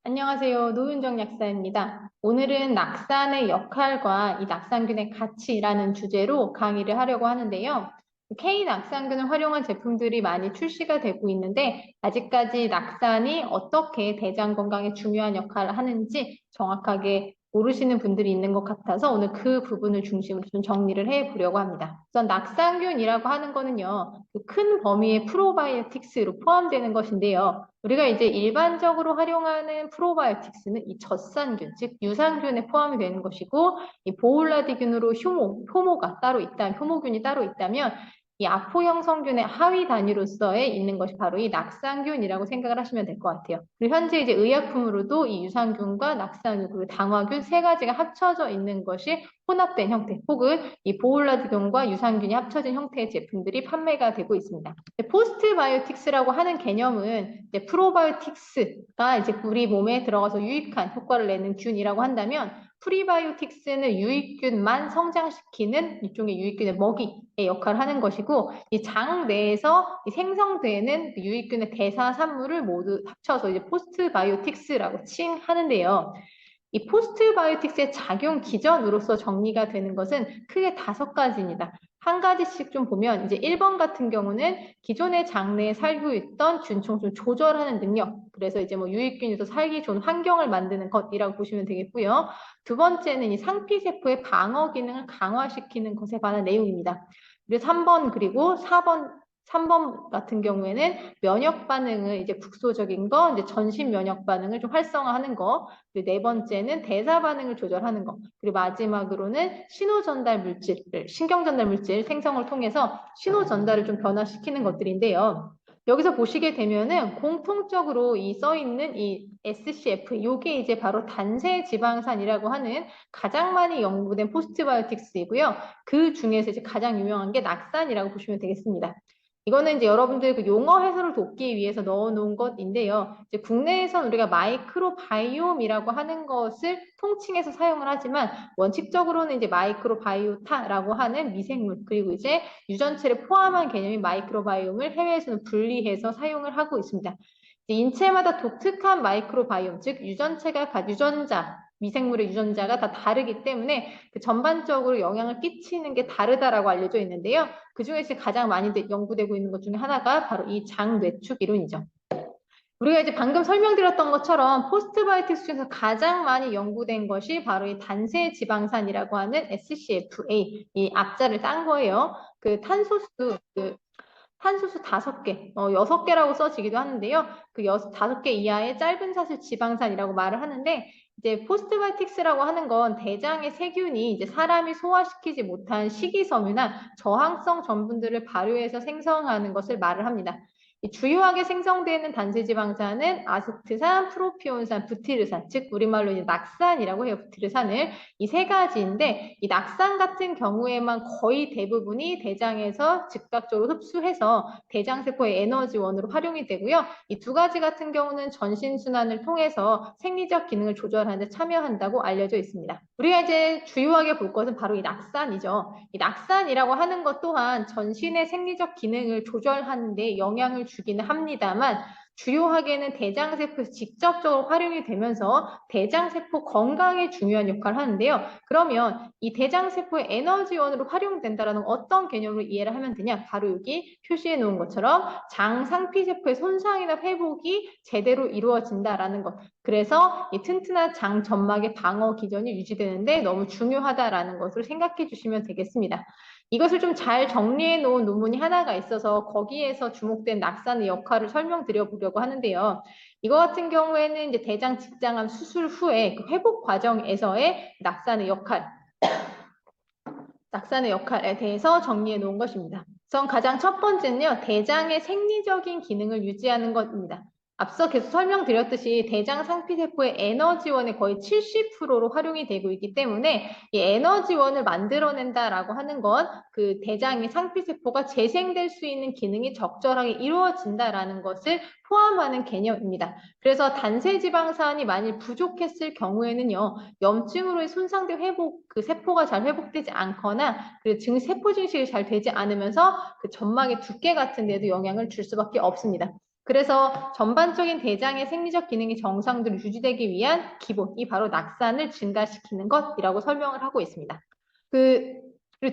안녕하세요. 노윤정 약사입니다. 오늘은 낙산의 역할과 이 낙산균의 가치라는 주제로 강의를 하려고 하는데요. K-낙산균을 활용한 제품들이 많이 출시가 되고 있는데 아직까지 낙산이 어떻게 대장 건강에 중요한 역할을 하는지 정확하게 모르시는 분들이 있는 것 같아서 오늘 그 부분을 중심으로 좀 정리를 해보려고 합니다. 우선 낙산균이라고 하는 거는요, 그 큰 범위의 프로바이오틱스로 포함되는 것인데요. 우리가 이제 일반적으로 활용하는 프로바이오틱스는 이 젖산균, 즉 유산균에 포함이 되는 것이고, 이 보울라디균으로 효모가 따로 있다, 효모균이 따로 있다면 이 아포 형성균의 하위 단위로서의 있는 것이 바로 이 낙산균이라고 생각을 하시면 될 것 같아요. 그리고 현재 이제 의약품으로도 이 유산균과 낙산균 그리고 당화균 세 가지가 합쳐져 있는 것이 혼합된 형태, 혹은 이 보울라디균과 유산균이 합쳐진 형태의 제품들이 판매가 되고 있습니다. 포스트바이오틱스라고 하는 개념은 이제 프로바이오틱스가 이제 우리 몸에 들어가서 유익한 효과를 내는 균이라고 한다면 프리바이오틱스는 유익균만 성장시키는 일종의 유익균의 먹이의 역할을 하는 것이고, 이 장 내에서 생성되는 유익균의 대사 산물을 모두 합쳐서 이제 포스트바이오틱스라고 칭하는데요. 이 포스트바이오틱스의 작용 기전으로서 정리가 되는 것은 크게 5가지입니다. 한 가지씩 좀 보면 이제 1번 같은 경우는 기존의 장내에 살고 있던 균총 좀 조절하는 능력, 그래서 이제 뭐 유익균에서 살기 좋은 환경을 만드는 것이라고 보시면 되겠고요. 두 번째는 이 상피세포의 방어 기능을 강화시키는 것에 관한 내용입니다. 그리고 3번 그리고 3번 같은 경우에는 면역 반응을 이제 국소적인 거, 이제 전신 면역 반응을 좀 활성화하는 거, 그리고 네 번째는 대사 반응을 조절하는 거, 그리고 마지막으로는 신호 전달 물질, 신경 전달 물질 생성을 통해서 신호 전달을 좀 변화시키는 것들인데요. 여기서 보시게 되면은 공통적으로 이 써 있는 이 SCF, 요게 이제 바로 단세 지방산이라고 하는 가장 많이 연구된 포스트바이오틱스이고요. 그 중에서 이제 가장 유명한 게 낙산이라고 보시면 되겠습니다. 이거는 이제 여러분들 그 용어 해설을 돕기 위해서 넣어놓은 것인데요. 이제 국내에선 우리가 마이크로바이옴이라고 하는 것을 통칭해서 사용을 하지만 원칙적으로는 이제 마이크로바이오타라고 하는 미생물, 그리고 이제 유전체를 포함한 개념인 마이크로바이옴을 해외에서는 분리해서 사용을 하고 있습니다. 인체마다 독특한 마이크로바이옴, 즉 유전자, 미생물의 유전자가 다 다르기 때문에 그 전반적으로 영향을 끼치는 게 다르다라고 알려져 있는데요. 그 중에서 가장 많이 연구되고 있는 것 중에 하나가 바로 이 장뇌축 이론이죠. 우리가 이제 방금 설명드렸던 것처럼 포스트바이오틱스 중에서 가장 많이 연구된 것이 바로 이 단세지방산이라고 하는 SCFA, 이 앞자를 딴 거예요. 그 탄소수 5개, 6개라고 써지기도 하는데요. 그 5개 이하의 짧은 사슬 지방산이라고 말을 하는데, 이제 포스트바이오틱스라고 하는 건 대장의 세균이 이제 사람이 소화시키지 못한 식이섬유나 저항성 전분들을 발효해서 생성하는 것을 말을 합니다. 주요하게 생성되는 단세지방산은 아세트산, 프로피온산, 부티르산, 즉 우리말로 이제 낙산이라고 해요. 부티르산을 이 세 가지인데, 이 낙산 같은 경우에만 거의 대부분이 대장에서 즉각적으로 흡수해서 대장세포의 에너지원으로 활용이 되고요. 이 2가지 같은 경우는 전신순환을 통해서 생리적 기능을 조절하는 데 참여한다고 알려져 있습니다. 우리가 이제 주요하게 볼 것은 바로 이 낙산이죠. 이 낙산이라고 하는 것 또한 전신의 생리적 기능을 조절하는 데 영향을 주기는 합니다만, 주요하게는 대장세포에서 직접적으로 활용이 되면서 대장세포 건강에 중요한 역할을 하는데요. 그러면 이 대장세포의 에너지원으로 활용된다는 어떤 개념으로 이해를 하면 되냐? 바로 여기 표시해 놓은 것처럼 장 상피세포의 손상이나 회복이 제대로 이루어진다라는 것. 그래서 이 튼튼한 장 점막의 방어 기전이 유지되는데 너무 중요하다라는 것을 생각해 주시면 되겠습니다. 이것을 좀 잘 정리해 놓은 논문이 하나가 있어서 거기에서 주목된 낙산의 역할을 설명드려 보려고 하는데요. 이거 같은 경우에는 이제 대장 직장암 수술 후에 그 회복 과정에서의 낙산의 역할에 대해서 정리해 놓은 것입니다. 우선 가장 첫 번째는요, 대장의 생리적인 기능을 유지하는 것입니다. 앞서 계속 설명드렸듯이 대장 상피세포의 에너지원의 거의 70%로 활용이 되고 있기 때문에 이 에너지원을 만들어낸다라고 하는 건 그 대장의 상피세포가 재생될 수 있는 기능이 적절하게 이루어진다라는 것을 포함하는 개념입니다. 그래서 단세지방산이 만일 부족했을 경우에는요, 염증으로의 손상된 회복, 그 세포가 잘 회복되지 않거나 그 세포 증식이 잘 되지 않으면서 그 점막의 두께 같은 데도 영향을 줄 수밖에 없습니다. 그래서 전반적인 대장의 생리적 기능이 정상적으로 유지되기 위한 기본이 바로 낙산을 증가시키는 것이라고 설명을 하고 있습니다. 그리고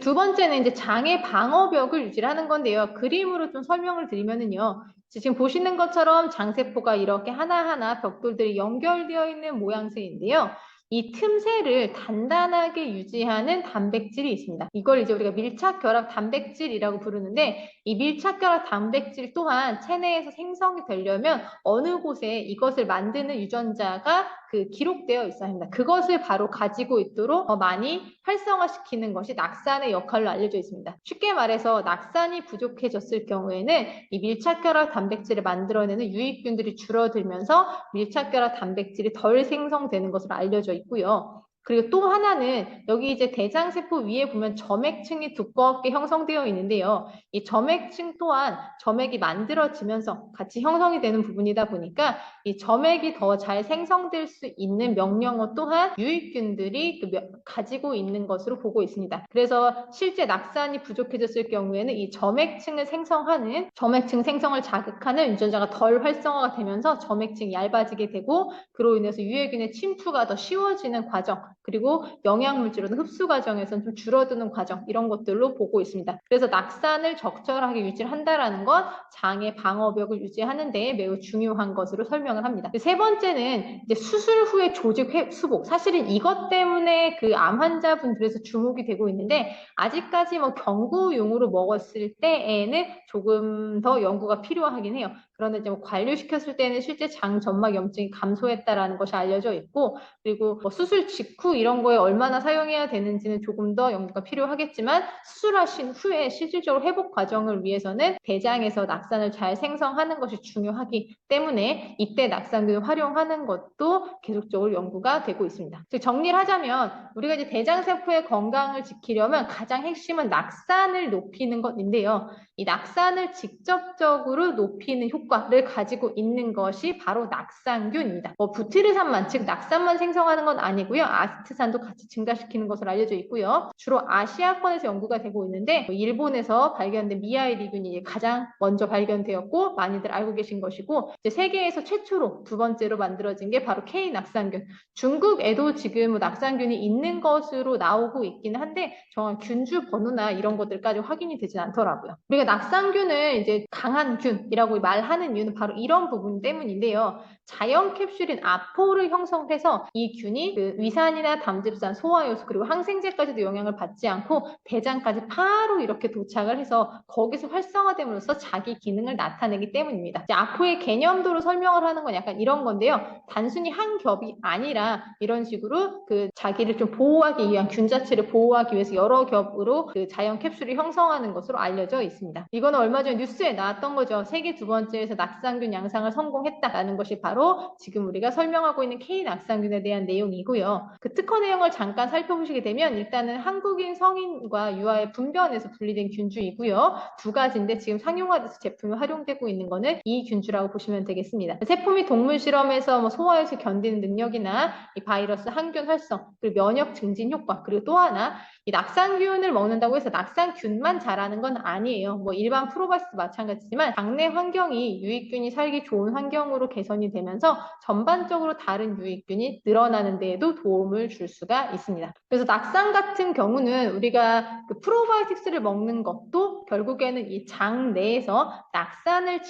두 번째는 이제 장의 방어벽을 유지하는 건데요. 그림으로 좀 설명을 드리면은요. 지금 보시는 것처럼 장세포가 이렇게 하나하나 벽돌들이 연결되어 있는 모양새인데요. 이 틈새를 단단하게 유지하는 단백질이 있습니다. 이걸 이제 우리가 밀착결합 단백질이라고 부르는데 이 밀착결합 단백질 또한 체내에서 생성이 되려면 어느 곳에 이것을 만드는 유전자가 기록되어 있어야 합니다. 그것을 바로 가지고 있도록 더 많이 활성화시키는 것이 낙산의 역할로 알려져 있습니다. 쉽게 말해서 낙산이 부족해졌을 경우에는 이 밀착결합 단백질을 만들어내는 유익균들이 줄어들면서 밀착결합 단백질이 덜 생성되는 것으로 알려져 있고요. 그리고 또 하나는 여기 이제 대장세포 위에 보면 점액층이 두껍게 형성되어 있는데요. 이 점액층 또한 점액이 만들어지면서 같이 형성이 되는 부분이다 보니까 이 점액이 더 잘 생성될 수 있는 명령어 또한 유익균들이 가지고 있는 것으로 보고 있습니다. 그래서 실제 낙산이 부족해졌을 경우에는 이 점액층을 생성하는 점액층 생성을 자극하는 유전자가 덜 활성화가 되면서 점액층이 얇아지게 되고 그로 인해서 유해균의 침투가 더 쉬워지는 과정 그리고 영양물질로는 흡수 과정에서는 좀 줄어드는 과정 이런 것들로 보고 있습니다. 그래서 낙산을 적절하게 유지한다라는 건 장의 방어벽을 유지하는 데 매우 중요한 것으로 설명을 합니다. 세 번째는 이제 수술 후에 조직 수복. 사실은 이것 때문에 암 환자분들에서 주목이 되고 있는데 아직까지 뭐 경구용으로 먹었을 때에는 조금 더 연구가 필요하긴 해요. 그런데 이제 관료시켰을 때는 실제 장 점막 염증이 감소했다라는 것이 알려져 있고 그리고 뭐 수술 직후 이런 거에 얼마나 사용해야 되는지는 조금 더 연구가 필요하겠지만 수술하신 후에 실질적으로 회복 과정을 위해서는 대장에서 낙산을 잘 생성하는 것이 중요하기 때문에 이때 낙산균을 활용하는 것도 계속적으로 연구가 되고 있습니다. 즉 정리를 하자면 우리가 이제 대장세포의 건강을 지키려면 가장 핵심은 낙산을 높이는 것인데요. 이 낙산을 직접적으로 높이는 효과를 가지고 있는 것이 바로 낙산균입니다. 부티르산만 즉 낙산만 생성하는 건 아니고요. 아스트산도 같이 증가시키는 것으로 알려져 있고요. 주로 아시아권에서 연구가 되고 있는데 일본에서 발견된 미아이리균이 가장 먼저 발견되었고 많이들 알고 계신 것이고 이제 세계에서 최초로 두 번째로 만들어진 게 바로 K낙산균. 중국에도 지금 낙산균이 있는 것으로 나오고 있기는 한데 정확한 균주 번호나 이런 것들까지 확인이 되진 않더라고요. 우리가 낙산균을 이제 강한 균이라고 말하는 이유는 바로 이런 부분 때문인데요. 자연 캡슐인 아포를 형성해서 이 균이 위산이나 담즙산, 소화효소 그리고 항생제까지도 영향을 받지 않고 대장까지 바로 이렇게 도착을 해서 거기서 활성화됨으로써 자기 기능을 나타내기 때문입니다. 이제 아포의 개념도로 설명을 하는 건 약간 이런 건데요. 단순히 한 겹이 아니라 이런 식으로 자기를 좀 보호하기 위한 균 자체를 보호하기 위해서 여러 겹으로 자연 캡슐이 형성하는 것으로 알려져 있습니다. 이거는 얼마 전에 뉴스에 나왔던 거죠. 세계 두 번째에서 낙산균 양상을 성공했다라는 것이 바로 지금 우리가 설명하고 있는 K낙산균에 대한 내용이고요. 특허 내용을 잠깐 살펴보시게 되면 일단은 한국인 성인과 유아의 분변에서 분리된 균주이고요. 두 가지인데 지금 상용화돼서 제품이 활용되고 있는 거는 이 균주라고 보시면 되겠습니다. 세포 및 동물 실험에서 뭐 소화에서 견디는 능력이나 이 바이러스 항균 활성 그리고 면역 증진 효과 그리고 또 하나 이 낙산균을 먹는다고 해서 낙산균만 자라는 건 아니에요. 뭐 일반 프로바이오틱스 마찬가지지만 장내 환경이 유익균이 살기 좋은 환경으로 개선이 되면서 전반적으로 다른 유익균이 늘어나는 데에도 도움을 줄 수가 있습니다. 그래서 낙산 같은 경우는 우리가 프로바이오틱스를 먹는 것도 결국에는 이 장 내에서 낙산을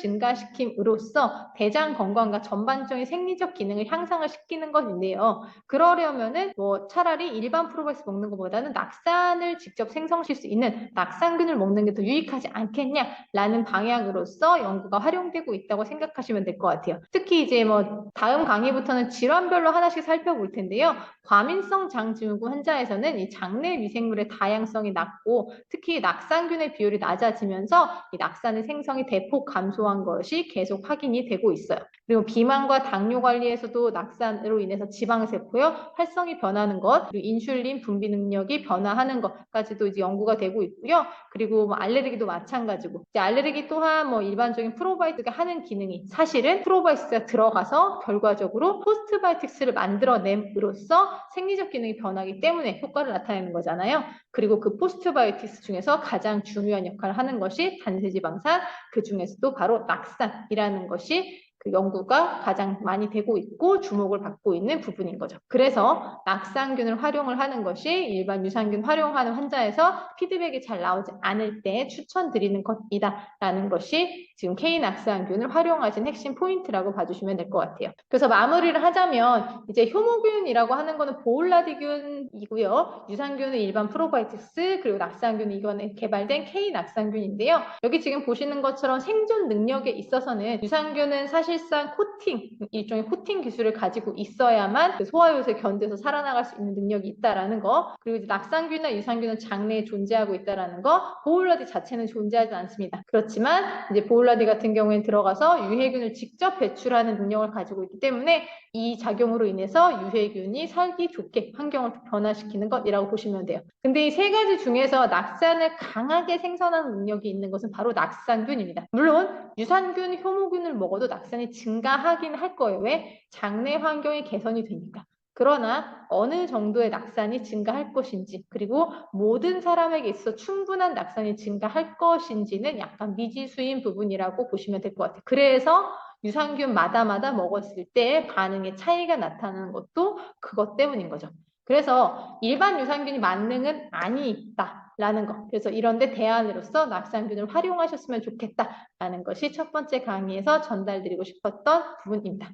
증가시킴으로써 대장 건강과 전반적인 생리적 기능을 향상을 시키는 것인데요. 그러려면은 뭐 차라리 일반 프로바이오틱스 먹는 것보다는 낙산을 직접 생성시킬 수 있는 낙산균을 먹는 게 더 유익하지 않겠냐라는 방향으로서 연구가 활용되고 있다고 생각하시면 될 것 같아요. 특히 이제 뭐 다음 강의부터는 질환별로 하나씩 살펴볼 텐데요. 과민성 장증후군 환자에서는 이 장내 미생물의 다양성이 낮고 특히 낙산균의 비율이 낮아지면서 이 낙산의 생성이 대폭 감소한 것이 계속 확인이 되고 있어요. 그리고 비만과 당뇨 관리에서도 낙산으로 인해서 지방세포의 활성이 변화 변하는 것, 그리고 인슐린 분비 능력이 변화하는 것까지도 이제 연구가 되고 있고요. 그리고 뭐 알레르기도 마찬가지고, 이제 알레르기 또한 뭐 일반적인 프로바이오틱스가 하는 기능이 사실은 프로바이오틱스가 들어가서 결과적으로 포스트바이오틱스를 만들어냄으로써 생리적 기능이 변하기 때문에 효과를 나타내는 거잖아요. 그리고 그 포스트바이오틱스 중에서 가장 중요한 역할을 하는 것이 단세지방산, 그 중에서도 바로 낙산이라는 것이 그 연구가 가장 많이 되고 있고 주목을 받고 있는 부분인 거죠. 그래서 낙상균을 활용을 하는 것이 일반 유산균 활용하는 환자에서 피드백이 잘 나오지 않을 때 추천드리는 것이다라는 것이 지금 K낙상균을 활용하신 핵심 포인트라고 봐주시면 될 것 같아요. 그래서 마무리를 하자면 이제 효모균이라고 하는 거는 보울라디균이고요. 유산균은 일반 프로바이오틱스, 그리고 낙상균은 이번에 개발된 K낙상균인데요. 여기 지금 보시는 것처럼 생존 능력에 있어서는 유산균은 사실상 코팅, 일종의 코팅 기술을 가지고 있어야만 그 소화요새 견뎌서 살아나갈 수 있는 능력이 있다라는 거, 그리고 이제 낙상균이나 유산균은 장내에 존재하고 있다라는 거, 보울라디 자체는 존재하지 않습니다. 그렇지만 이제 보울라디 같은 경우에는 들어가서 유해균을 직접 배출하는 능력을 가지고 있기 때문에 이 작용으로 인해서 유해균이 살기 좋게 환경을 변화시키는 것이라고 보시면 돼요. 근데 이 세 가지 중에서 낙산을 강하게 생산하는 능력이 있는 것은 바로 낙산균입니다. 물론 유산균, 효모균을 먹어도 낙산이 증가하긴 할 거예요. 왜? 장내 환경이 개선이 되니까. 그러나 어느 정도의 낙산이 증가할 것인지, 그리고 모든 사람에게 있어 충분한 낙산이 증가할 것인지는 약간 미지수인 부분이라고 보시면 될 것 같아요. 그래서 유산균마다 먹었을 때 반응의 차이가 나타나는 것도 그것 때문인 거죠. 그래서 일반 유산균이 만능은 아니다라는 거. 그래서 이런데 대안으로서 낙산균을 활용하셨으면 좋겠다라는 것이 첫 번째 강의에서 전달드리고 싶었던 부분입니다.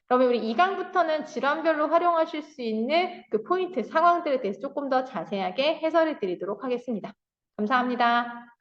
그러면 우리 2강부터는 질환별로 활용하실 수 있는 그 포인트, 상황들에 대해서 조금 더 자세하게 해설해 드리도록 하겠습니다. 감사합니다.